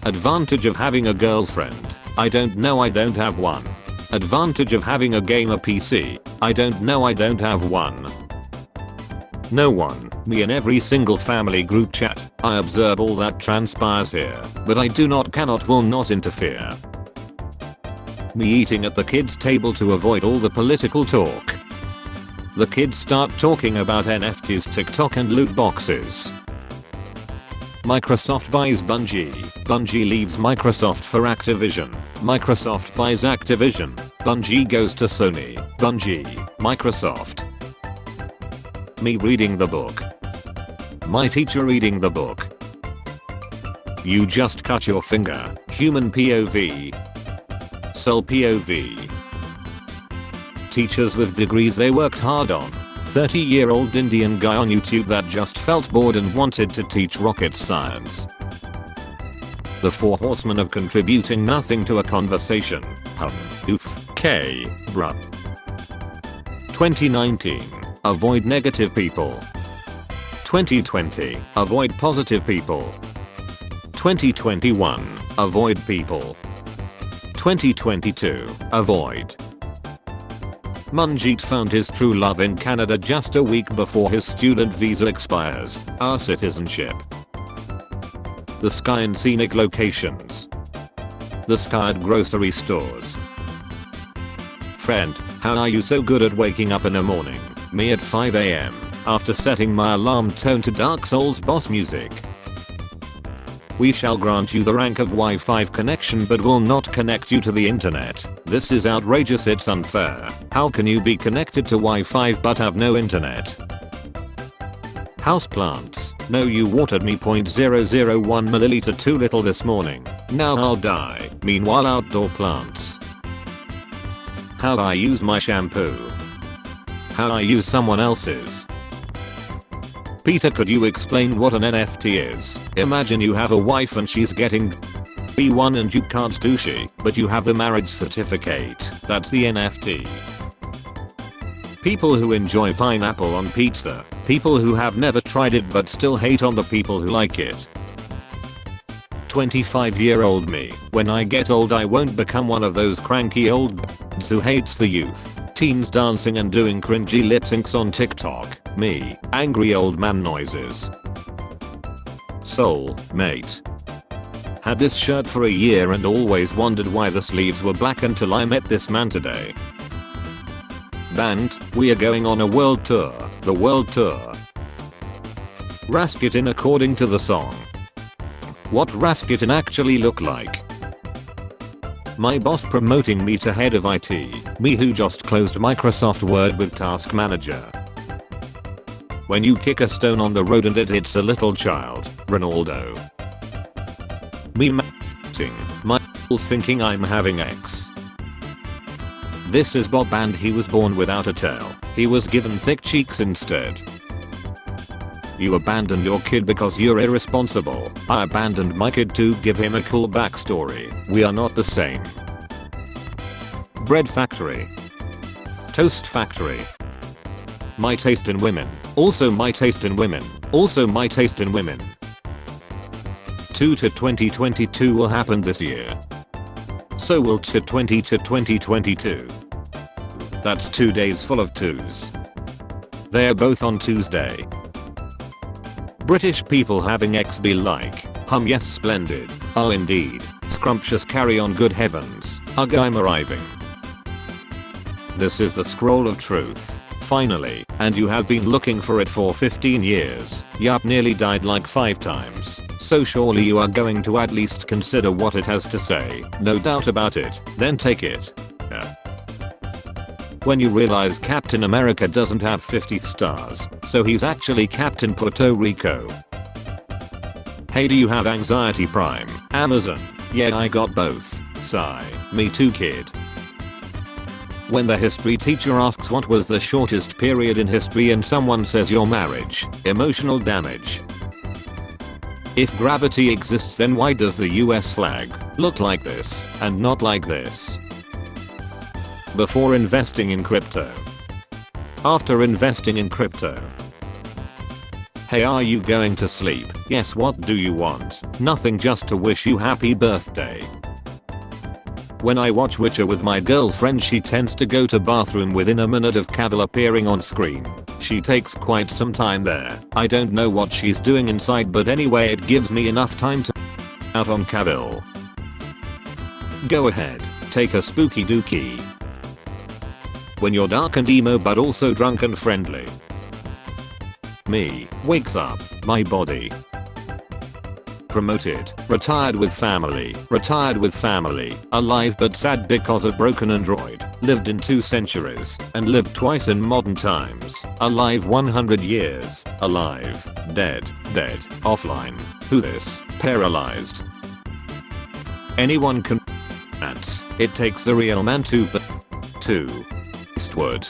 Advantage of having a girlfriend. I don't know, I don't have one. Advantage of having a gamer PC. I don't know, I don't have one. No one. Me in every single family group chat. I observe all that transpires here, but I do not, cannot, will not interfere. Me eating at the kids' table to avoid all the political talk. The kids start talking about NFTs, TikTok and loot boxes. Microsoft buys Bungie. Bungie leaves Microsoft for Activision. Microsoft buys Activision. Bungie goes to Sony. Bungie, Microsoft. Me reading the book. My teacher reading the book. You just cut your finger. Human POV. Cell POV. Teachers with degrees they worked hard on. 30-year-old Indian guy on YouTube that just felt bored and wanted to teach rocket science. The 4 horsemen of contributing nothing to a conversation. Oof. K. Bruh. 2019. Avoid negative people. 2020. Avoid positive people. 2021. Avoid people. 2022. Avoid. Manjeet found his true love in Canada just a week before his student visa expires. Our citizenship. The sky in scenic locations. The sky at grocery stores. Friend, how are you so good at waking up in the morning? Me at 5 AM, after setting my alarm tone to Dark Souls boss music. We shall grant you the rank of Wi-Fi connection but will not connect you to the internet. This is outrageous, it's unfair. How can you be connected to Wi-Fi but have no internet? Houseplants. No, you watered me 0.001 milliliter too little this morning. Now I'll die. Meanwhile, outdoor plants. How I use my shampoo. How I use someone else's. Peter, could you explain what an NFT is? Imagine you have a wife and she's getting B1 and you can't do she, but you have the marriage certificate. That's the NFT. People who enjoy pineapple on pizza. People who have never tried it but still hate on the people who like it. 25-year-old me. When I get old I won't become one of those cranky old b****s who hates the youth. Teens dancing and doing cringy lip syncs on TikTok. Me. Angry old man noises. Soul mate. Had this shirt for a year and always wondered why the sleeves were black until I met this man today. Band, we are going on a world tour. The world tour. Rasputin according to the song. What Rasputin actually look like? My boss promoting me to head of IT. Me who just closed Microsoft Word with Task Manager. When you kick a stone on the road and it hits a little child. Ronaldo. Me my thinking I'm having X. This is Bob and he was born without a tail. He was given thick cheeks instead. You abandoned your kid because you're irresponsible. I abandoned my kid to give him a cool backstory. We are not the same. Bread factory. Toast factory. My taste in women. Also my taste in women. Also my taste in women. 2 to 2022 will happen this year. So will 20 to 2022. That's 2 days full of 2s. They're both on Tuesday. British people having X be like, yes splendid, oh indeed, scrumptious carry on good heavens, ugh I'm arriving. This is the scroll of truth, finally, and you have been looking for it for 15 years, yup nearly died like 5 times, so surely you are going to at least consider what it has to say, no doubt about it, then take it. When you realize Captain America doesn't have 50 stars, so he's actually Captain Puerto Rico. Hey, do you have Anxiety Prime? Amazon. Yeah, I got both. Sigh. Me too, kid. When the history teacher asks what was the shortest period in history and someone says your marriage, emotional damage. If gravity exists, then why does the US flag look like this and not like this? Before investing in crypto. After investing in crypto. Hey, are you going to sleep? Yes, what do you want? Nothing, just to wish you happy birthday. When I watch Witcher with my girlfriend, she tends to go to bathroom within a minute of Cavill appearing on screen. She takes quite some time there. I don't know what she's doing inside, but anyway, it gives me enough time to out on Cavill. Go ahead, take a spooky dookie. When you're dark and emo but also drunk and friendly. Me, wakes up, my body. Promoted, retired with family, alive but sad because of broken android, lived in 2 centuries, and lived twice in modern times, alive 100 years, alive, dead, offline, who this, paralyzed. Anyone can it takes a real man to Eastward.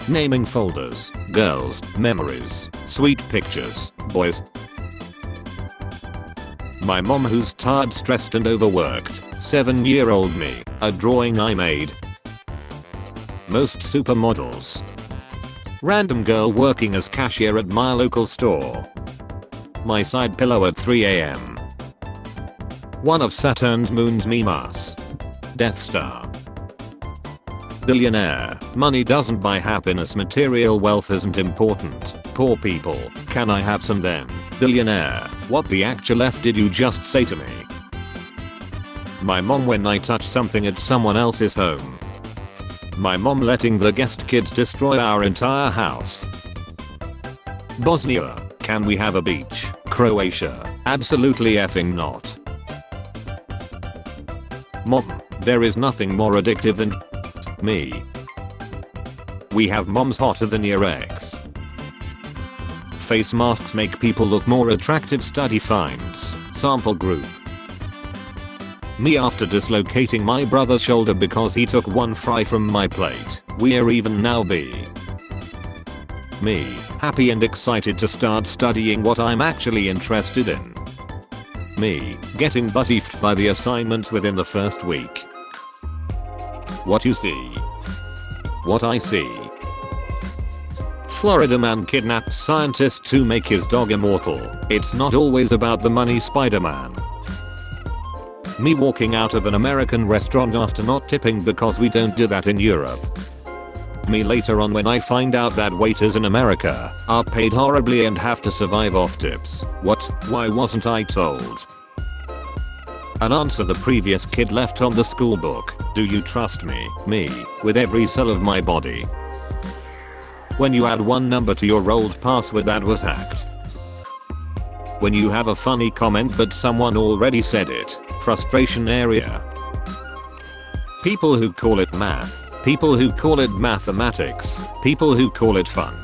Naming folders, girls, memories, sweet pictures, boys. My mom, who's tired, stressed and overworked. 7-year-old me, a drawing I made. Most supermodels. Random girl working as cashier at my local store. My side pillow at 3 AM. One of Saturn's moons, Mimas. Death Star. Billionaire. Money doesn't buy happiness, material wealth isn't important. Poor people, can I have some then? Billionaire. What the actual F did you just say to me? My mom when I touch something at someone else's home. My mom letting the guest kids destroy our entire house. Bosnia. Can we have a beach? Croatia. Absolutely effing not. Mom. There is nothing more addictive than me. We have moms hotter than your ex. Face masks make people look more attractive, study finds. Sample group. Me after dislocating my brother's shoulder because he took one fry from my plate. We're even now. B. Me, happy and excited to start studying what I'm actually interested in. Me, getting butt-effed by the assignments within the first week. What you see. What I see. Florida man kidnaps scientists to make his dog immortal. It's not always about the money, Spider-Man. Me walking out of an American restaurant after not tipping because we don't do that in Europe. Me later on when I find out that waiters in America are paid horribly and have to survive off tips. What? Why wasn't I told? An answer the previous kid left on the school book. Do you trust me? Me, with every cell of my body. When you add one number to your old password that was hacked. When you have a funny comment but someone already said it. Frustration area. People who call it math. People who call it mathematics. People who call it fun.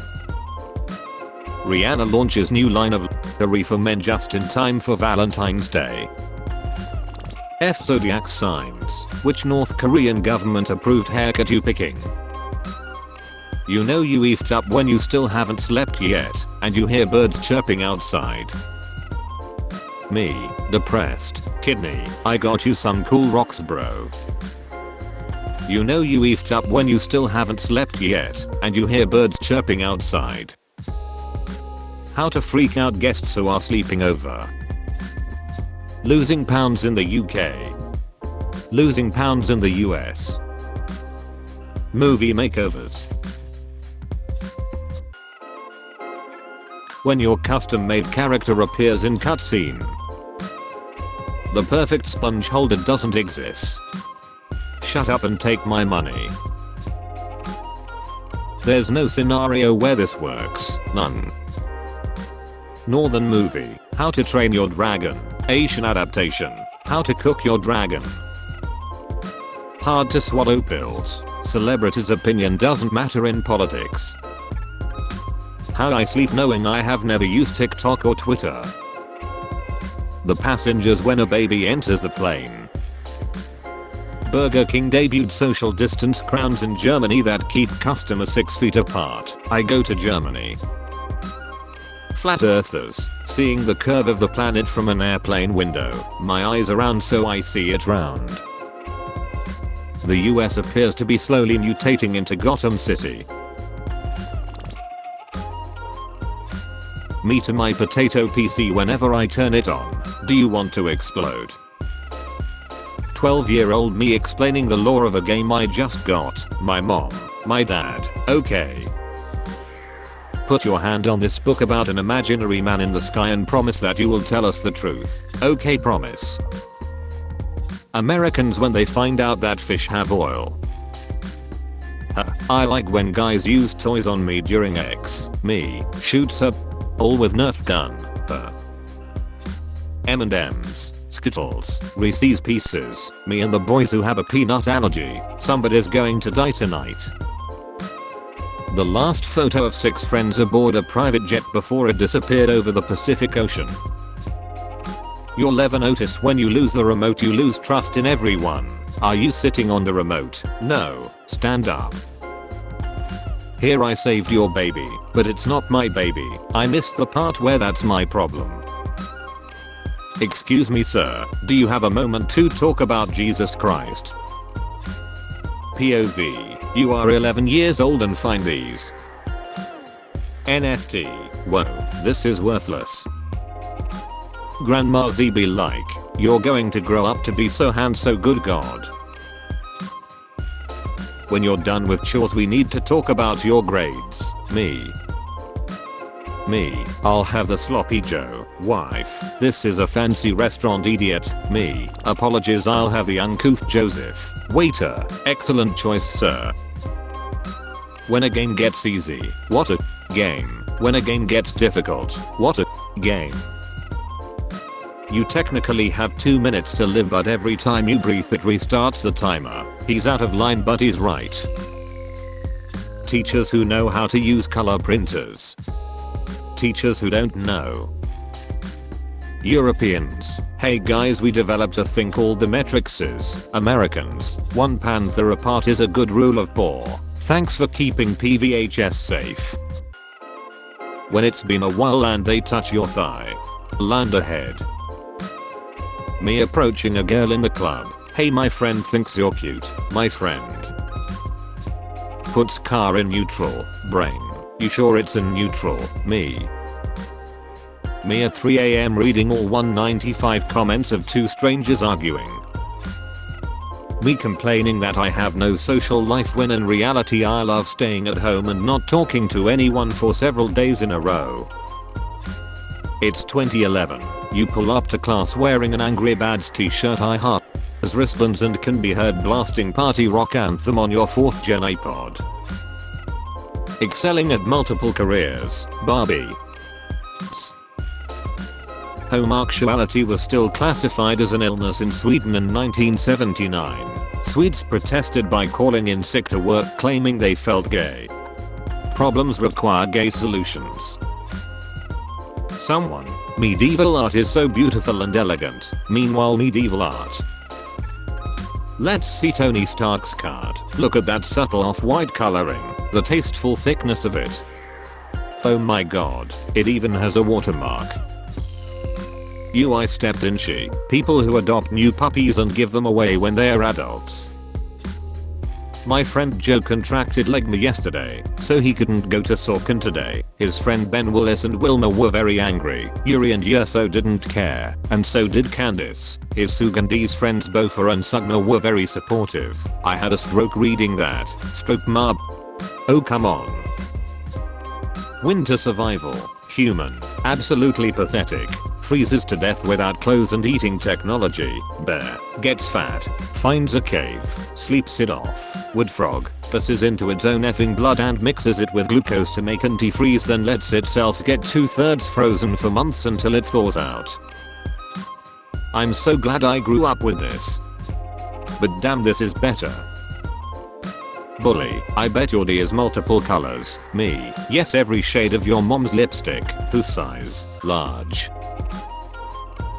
Rihanna launches new line of lingerie for men just in time for Valentine's Day. F zodiac signs. Which North Korean government approved haircut you picking? You know you effed up when you still haven't slept yet and you hear birds chirping outside. Me, depressed. Kidney, I got you some cool rocks, bro. You know you effed up when you still haven't slept yet and you hear birds chirping outside. How to freak out guests who are sleeping over. Losing pounds in the UK. Losing pounds in the US. Movie makeovers. When your custom-made character appears in cutscene. The perfect sponge holder doesn't exist. Shut up and take my money. There's no scenario where this works, none. Northern movie, How to Train Your Dragon, Asian adaptation, How to Cook Your Dragon. Hard to swallow pills, celebrities' opinion doesn't matter in politics. How I sleep knowing I have never used TikTok or Twitter. The passengers when a baby enters the plane. Burger King debuted social distance crowns in Germany that keep customers 6 feet apart. I go to Germany. Flat earthers, seeing the curve of the planet from an airplane window. My eyes are round so I see it round. The US appears to be slowly mutating into Gotham City. Me to my potato PC whenever I turn it on. Do you want to explode? 12-year-old me explaining the lore of a game I just got. My mom. My dad. Okay. Put your hand on this book about an imaginary man in the sky and promise that you will tell us the truth. Okay, promise. Americans when they find out that fish have oil. I like when guys use toys on me during X. Me shoots her all with Nerf gun. M&M's, Skittles, Reese's Pieces. Me and the boys who have a peanut allergy. Somebody's going to die tonight. The last photo of 6 friends aboard a private jet before it disappeared over the Pacific Ocean. You'll never notice when you lose the remote you lose trust in everyone. Are you sitting on the remote? No. Stand up. Here I saved your baby, but it's not my baby. I missed the part where that's my problem. Excuse me sir, do you have a moment to talk about Jesus Christ? POV, you are 11 years old and find these. NFT, whoa, this is worthless. Grandma Z be like, you're going to grow up to be so so good god. When you're done with chores we need to talk about your grades. Me, I'll have the sloppy Joe. Wife, this is a fancy restaurant idiot. Me, apologies I'll have the uncouth Joseph. Waiter, excellent choice sir. When a game gets easy, what a game. When a game gets difficult, what a game. You technically have 2 minutes to live but every time you breathe it restarts the timer. He's out of line but he's right. Teachers who know how to use color printers. Teachers who don't know. Europeans. Hey guys we developed a thing called the matrices. Americans. 1 panther apart is a good rule of 4. Thanks for keeping PVHS safe. When it's been a while and they touch your thigh. Land ahead. Me approaching a girl in the club. Hey my friend thinks you're cute. My friend. Puts car in neutral. Brain. You sure it's in neutral? Me at 3 AM reading all 195 comments of 2 strangers arguing. Me complaining that I have no social life when in reality I love staying at home and not talking to anyone for several days in a row. It's 2011. You pull up to class wearing an Angry Birds t-shirt I heart as wristbands and can be heard blasting party rock anthem on your 4th gen iPod. Excelling at multiple careers. Barbie. Homosexuality was still classified as an illness in Sweden in 1979. Swedes protested by calling in sick to work claiming they felt gay. Problems require gay solutions. Someone. Medieval art is so beautiful and elegant. Meanwhile medieval art. Let's see Tony Stark's card. Look at that subtle off-white coloring. The tasteful thickness of it. Oh my god. It even has a watermark. I stepped in she. People who adopt new puppies and give them away when they are adults. My friend Joe contracted legma yesterday, so he couldn't go to Sorkin today. His friend Ben Willis and Wilma were very angry. Yuri and Yerso didn't care, and so did Candice. His Sugandese friends Bofa and Sugma were very supportive. I had a stroke reading that. Stroke ma. Oh come on. Winter survival. Human. Absolutely pathetic. Freezes to death without clothes and eating technology. Bear. Gets fat. Finds a cave. Sleeps it off. Wood frog. Passes into its own effing blood and mixes it with glucose to make antifreeze then lets itself get 2/3 frozen for months until it thaws out. I'm so glad I grew up with this. But damn this is better. Bully. I bet your D is multiple colors. Me. Yes every shade of your mom's lipstick. Who size? Large.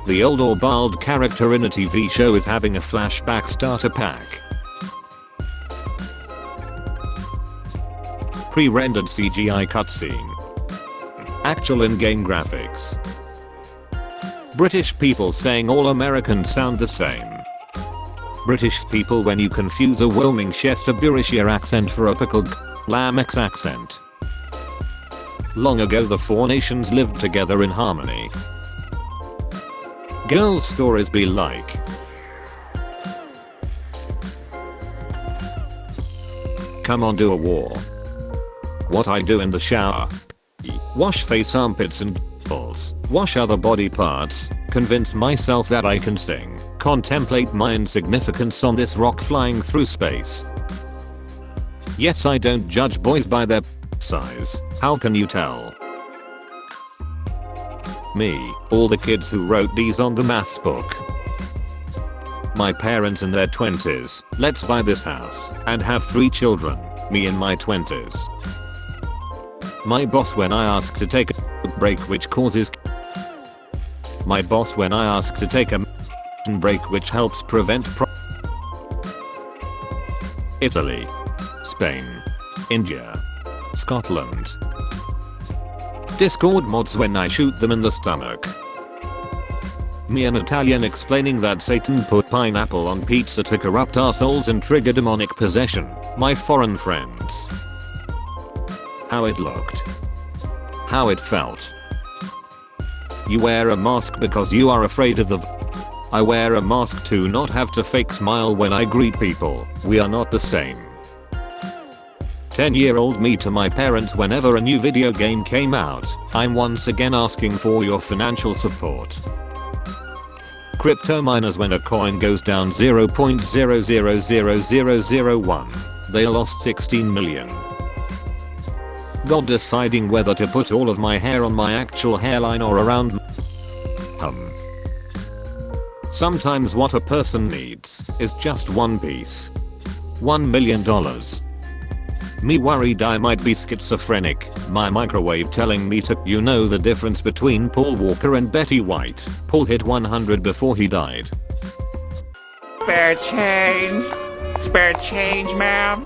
The old or bald character in a TV show is having a flashback starter pack. Pre-rendered CGI cutscene. Actual in-game graphics. British people saying all Americans sound the same. British people when you confuse a Wilmingchester accent for a pickled Lamex accent. Long ago the four nations lived together in harmony. Girls' stories be like. Come on, do a war. What I do in the shower. Wash face, armpits and balls. Wash other body parts. Convince myself that I can sing. Contemplate my insignificance on this rock flying through space. Yes, I don't judge boys by their size. How can you tell? Me, all the kids who wrote these on the maths book. My parents in their 20s, let's buy this house and have 3 children, me in my 20s. My boss when I ask to take a break which causes. My boss when I ask to take a break which helps prevent Italy, Spain, India, Scotland. Discord mods when I shoot them in the stomach. Me an Italian explaining that Satan put pineapple on pizza to corrupt our souls and trigger demonic possession. My foreign friends. How it looked. How it felt. You wear a mask because you are afraid of the I wear a mask to not have to fake smile when I greet people. We are not the same. 10-year-old me to my parents whenever a new video game came out. I'm once again asking for your financial support. Crypto miners when a coin goes down 0.000001. They lost 16 million. God deciding whether to put all of my hair on my actual hairline or around Sometimes what a person needs is just one piece. $1 million. Me worried I might be schizophrenic, my microwave telling me to. You know the difference between Paul Walker and Betty White. Paul hit 100 before he died. Spare change. Spare change, ma'am.